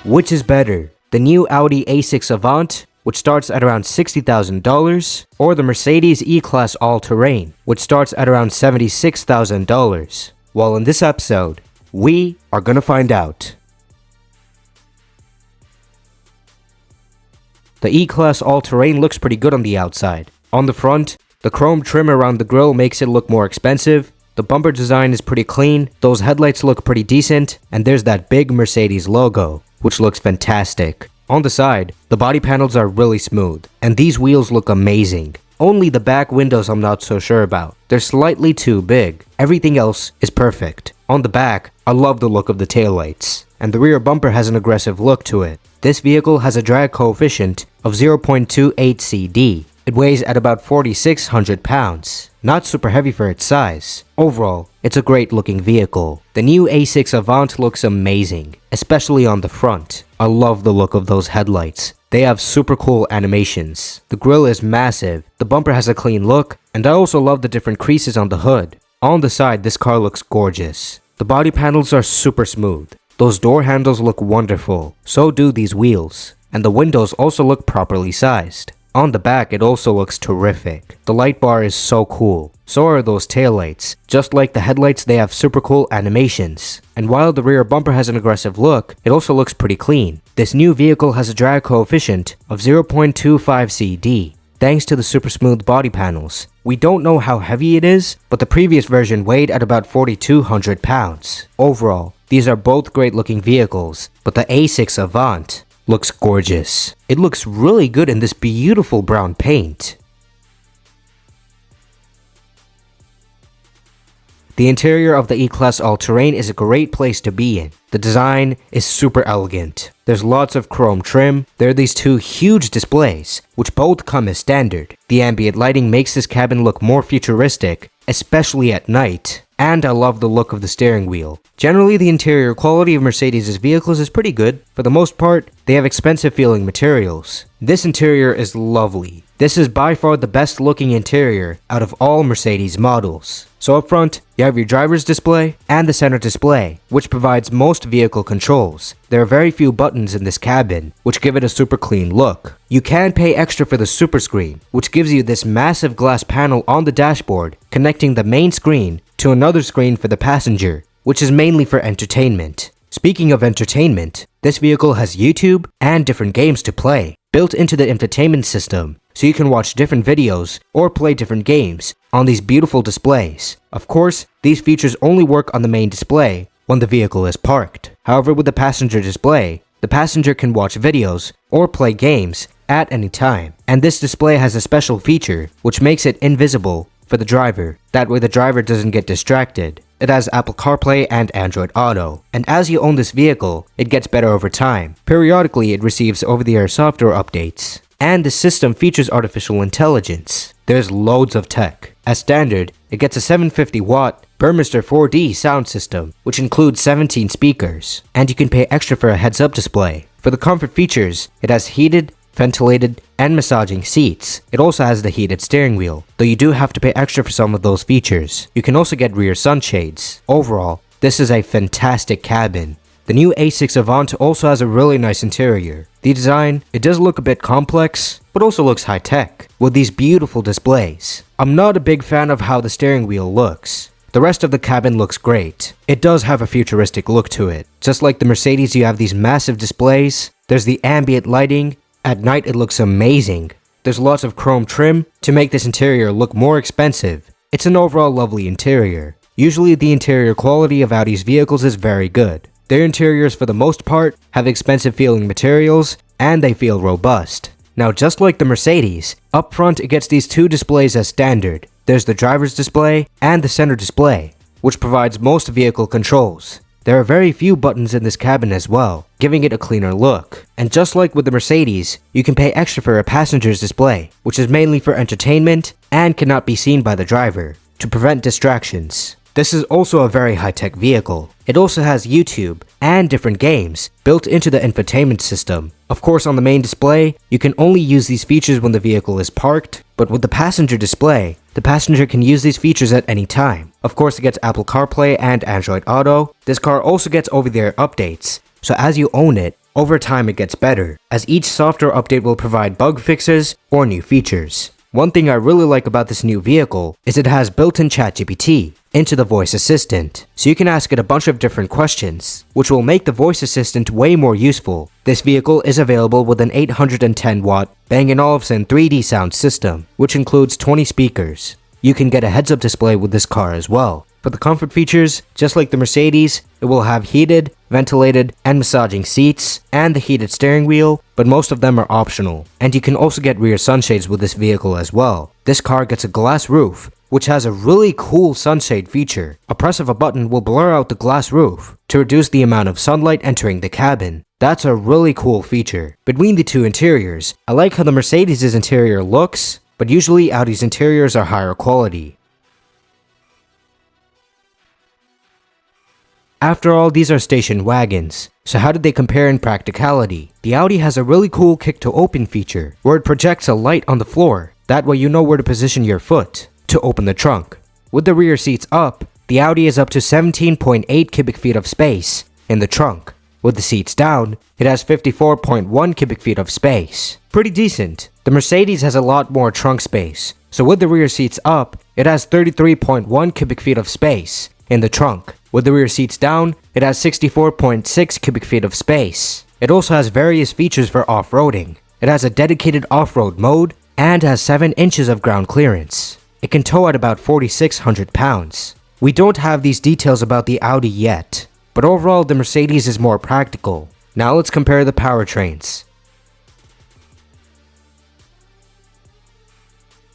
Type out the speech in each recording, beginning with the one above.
Which is better, the new Audi A6 Avant, which starts at around $60,000, or the Mercedes E-Class All-Terrain, which starts at around $76,000? Well, in this episode, we are gonna find out. The E-Class All-Terrain looks pretty good on the outside. On the front, the chrome trim around the grille makes it look more expensive. The bumper design is pretty clean, those headlights look pretty decent, and there's that big Mercedes logo, which looks fantastic. On the side, the body panels are really smooth, and these wheels look amazing. Only the back windows I'm not so sure about. They're slightly too big. Everything else is perfect. On the back, I love the look of the taillights, and the rear bumper has an aggressive look to it. This vehicle has a drag coefficient of 0.28 CD. It weighs at about 4,600 pounds. Not super heavy for its size. Overall, it's a great looking vehicle. The new A6 Avant looks amazing, especially on the front. I love the look of those headlights. They have super cool animations. The grille is massive, the bumper has a clean look, and I also love the different creases on the hood. On the side, this car looks gorgeous. The body panels are super smooth. Those door handles look wonderful. So do these wheels. And the windows also look properly sized. On the back, it also looks terrific. The light bar is so cool. So are those taillights. Just like the headlights, they have super cool animations. And while the rear bumper has an aggressive look, it also looks pretty clean. This new vehicle has a drag coefficient of 0.25 CD. Thanks to the super smooth body panels. We don't know how heavy it is, but the previous version weighed at about 4,200 pounds. Overall, these are both great looking vehicles, but the A6 Avant looks gorgeous. It looks really good in this beautiful brown paint. The interior of the E-Class All-Terrain is a great place to be in. The design is super elegant. There's lots of chrome trim. There are these two huge displays, which both come as standard. The ambient lighting makes this cabin look more futuristic, especially at night. And I love the look of the steering wheel. Generally, the interior quality of Mercedes' vehicles is pretty good. For the most part, they have expensive feeling materials. This interior is lovely. This is by far the best looking interior out of all Mercedes models. So up front, you have your driver's display and the center display, which provides most vehicle controls. There are very few buttons in this cabin, which give it a super clean look. You can pay extra for the super screen, which gives you this massive glass panel on the dashboard, connecting the main screen to another screen for the passenger, which is mainly for entertainment. Speaking of entertainment, this vehicle has YouTube and different games to play, built into the infotainment system, so you can watch different videos or play different games on these beautiful displays. Of course, these features only work on the main display when the vehicle is parked. However, with the passenger display, the passenger can watch videos or play games at any time. And this display has a special feature which makes it invisible for the driver. That way the driver doesn't get distracted. It has Apple CarPlay and Android Auto. And as you own this vehicle, it gets better over time. Periodically, it receives over-the-air software updates. And the system features artificial intelligence. There's loads of tech. As standard, it gets a 750-watt Burmester 4D sound system, which includes 17 speakers. And you can pay extra for a heads-up display. For the comfort features, it has heated, ventilated, and massaging seats. It also has the heated steering wheel, though you do have to pay extra for some of those features. You can also get rear sunshades. Overall, this is a fantastic cabin. The new A6 Avant also has a really nice interior. The design, it does look a bit complex, but also looks high-tech, with these beautiful displays. I'm not a big fan of how the steering wheel looks. The rest of the cabin looks great. It does have a futuristic look to it. Just like the Mercedes, you have these massive displays. There's the ambient lighting. At night, it looks amazing. There's lots of chrome trim to make this interior look more expensive. It's an overall lovely interior. Usually, the interior quality of Audi's vehicles is very good. Their interiors, for the most part, have expensive feeling materials, and they feel robust. Now, just like the Mercedes, up front it gets these two displays as standard. There's the driver's display and the center display, which provides most vehicle controls. There are very few buttons in this cabin as well, giving it a cleaner look. And just like with the Mercedes, you can pay extra for a passenger's display, which is mainly for entertainment and cannot be seen by the driver, to prevent distractions. This is also a very high-tech vehicle. It also has YouTube and different games built into the infotainment system. Of course, on the main display, you can only use these features when the vehicle is parked, but with the passenger display, the passenger can use these features at any time. Of course, it gets Apple CarPlay and Android Auto. This car also gets over-the-air updates, so as you own it, Over time it gets better, as each software update will provide bug fixes or new features. One thing I really like about this new vehicle is it has built-in ChatGPT into the voice assistant, so you can ask it a bunch of different questions, which will make the voice assistant way more useful. This vehicle is available with an 810-watt Bang & Olufsen 3D sound system, which includes 20 speakers. You can get a heads-up display with this car as well. For the comfort features, just like the Mercedes, it will have heated, ventilated, and massaging seats, and the heated steering wheel, but most of them are optional. And you can also get rear sunshades with this vehicle as well. This car gets a glass roof, which has a really cool sunshade feature. A press of a button will blur out the glass roof to reduce the amount of sunlight entering the cabin. That's a really cool feature. Between the two interiors, I like how the Mercedes' interior looks, but usually Audi's interiors are higher quality. After all, these are station wagons, so how did they compare in practicality? The Audi has a really cool kick to open feature, where it projects a light on the floor, that way you know where to position your foot to open the trunk. With the rear seats up, the Audi is up to 17.8 cubic feet of space in the trunk. With the seats down, it has 54.1 cubic feet of space. Pretty decent. The Mercedes has a lot more trunk space, so with the rear seats up, it has 33.1 cubic feet of space in the trunk. With the rear seats down, it has 64.6 cubic feet of space. It also has various features for off-roading. It has a dedicated off-road mode and has 7 inches of ground clearance. It can tow at about 4,600 pounds. We don't have these details about the Audi yet, but overall the Mercedes is more practical. Now let's compare the powertrains.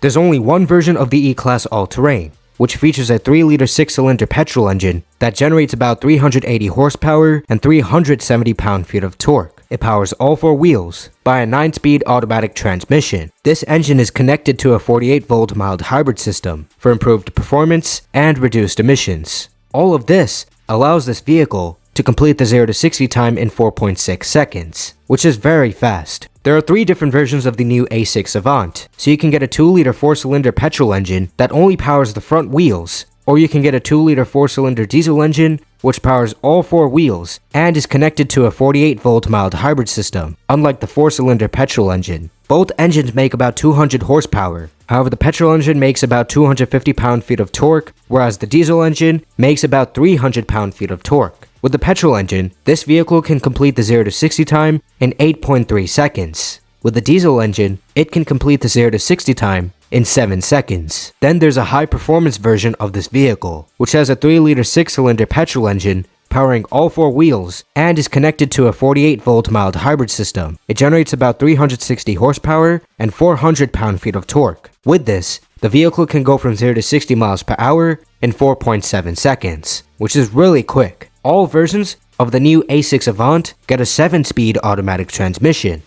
There's only one version of the E-Class All-Terrain, which features a 3-liter 6-cylinder petrol engine that generates about 380 horsepower and 370 pound-feet of torque. It powers all 4 wheels by a 9-speed automatic transmission. This engine is connected to a 48-volt mild hybrid system for improved performance and reduced emissions. All of this allows this vehicle to complete the 0 to 60 time in 4.6 seconds, which is very fast. There are 3 different versions of the new A6 Avant, so you can get a 2-liter 4-cylinder petrol engine that only powers the front wheels, or you can get a 2-liter 4-cylinder diesel engine which powers all 4 wheels and is connected to a 48-volt mild hybrid system, unlike the 4-cylinder petrol engine. Both engines make about 200 horsepower. However, the petrol engine makes about 250 pound-feet of torque, whereas the diesel engine makes about 300 pound-feet of torque. With the petrol engine, this vehicle can complete the 0 to 60 time in 8.3 seconds. With the diesel engine, it can complete the 0 to 60 time in 7 seconds. Then there's a high-performance version of this vehicle, which has a 3-liter 6-cylinder petrol engine powering all 4 wheels and is connected to a 48-volt mild hybrid system. It generates about 360 horsepower and 400 pound-feet of torque. With this, the vehicle can go from 0 to 60 miles per hour in 4.7 seconds, which is really quick. All versions of the new A6 Avant get a 7-speed automatic transmission.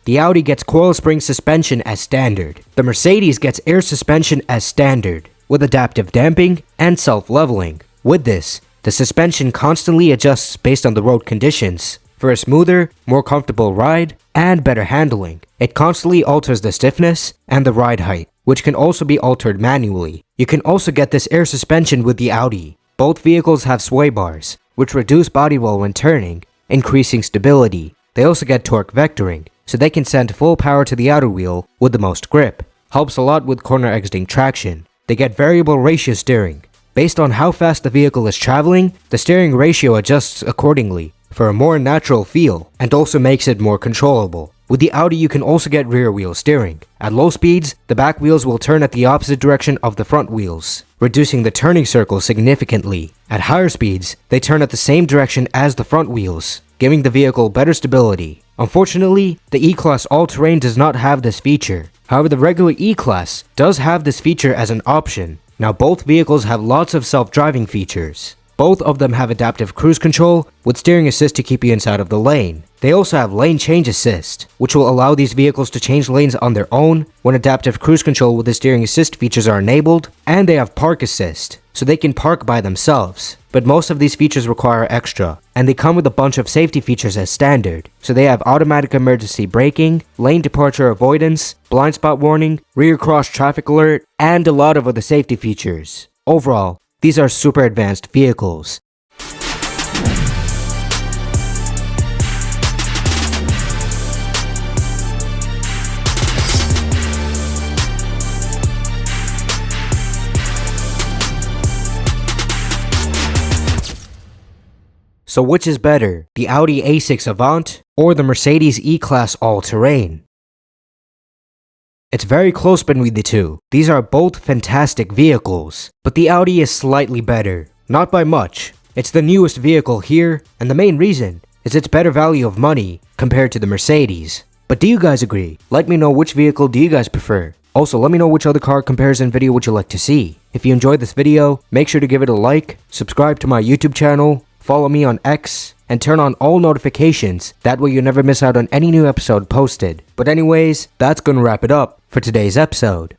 The Audi gets coil spring suspension as standard. The Mercedes gets air suspension as standard, with adaptive damping and self-leveling. With this, the suspension constantly adjusts based on the road conditions for a smoother, more comfortable ride and better handling. It constantly alters the stiffness and the ride height, which can also be altered manually. You can also get this air suspension with the Audi. Both vehicles have sway bars, which reduce body roll when turning, increasing stability. They also get torque vectoring, so they can send full power to the outer wheel with the most grip. Helps a lot with corner exiting traction. They get variable ratio steering. Based on how fast the vehicle is traveling, the steering ratio adjusts accordingly for a more natural feel and also makes it more controllable. With the Audi, you can also get rear wheel steering. At low speeds, the back wheels will turn at the opposite direction of the front wheels, reducing the turning circle significantly. At higher speeds, they turn at the same direction as the front wheels, giving the vehicle better stability. Unfortunately, the E-Class All-Terrain does not have this feature. However, the regular E-Class does have this feature as an option. Now, both vehicles have lots of self-driving features. Both of them have adaptive cruise control with steering assist to keep you inside of the lane. They also have lane change assist, which will allow these vehicles to change lanes on their own when adaptive cruise control with the steering assist features are enabled, and they have park assist, so they can park by themselves. But most of these features require extra, and they come with a bunch of safety features as standard. So they have automatic emergency braking, lane departure avoidance, blind spot warning, rear cross traffic alert, and a lot of other safety features. Overall, these are super advanced vehicles. So which is better, the Audi A6 Avant or the Mercedes E-Class All-Terrain? It's very close between the two. These are both fantastic vehicles, but the Audi is slightly better. Not by much. It's the newest vehicle here, and the main reason is its better value of money compared to the Mercedes. But do you guys agree? Let me know which vehicle do you guys prefer. Also, let me know which other car comparison video would you like to see. If you enjoyed this video, make sure to give it a like, subscribe to my YouTube channel, follow me on X, and turn on all notifications. That way you never miss out on any new episode posted. But anyways, that's gonna wrap it up for today's episode.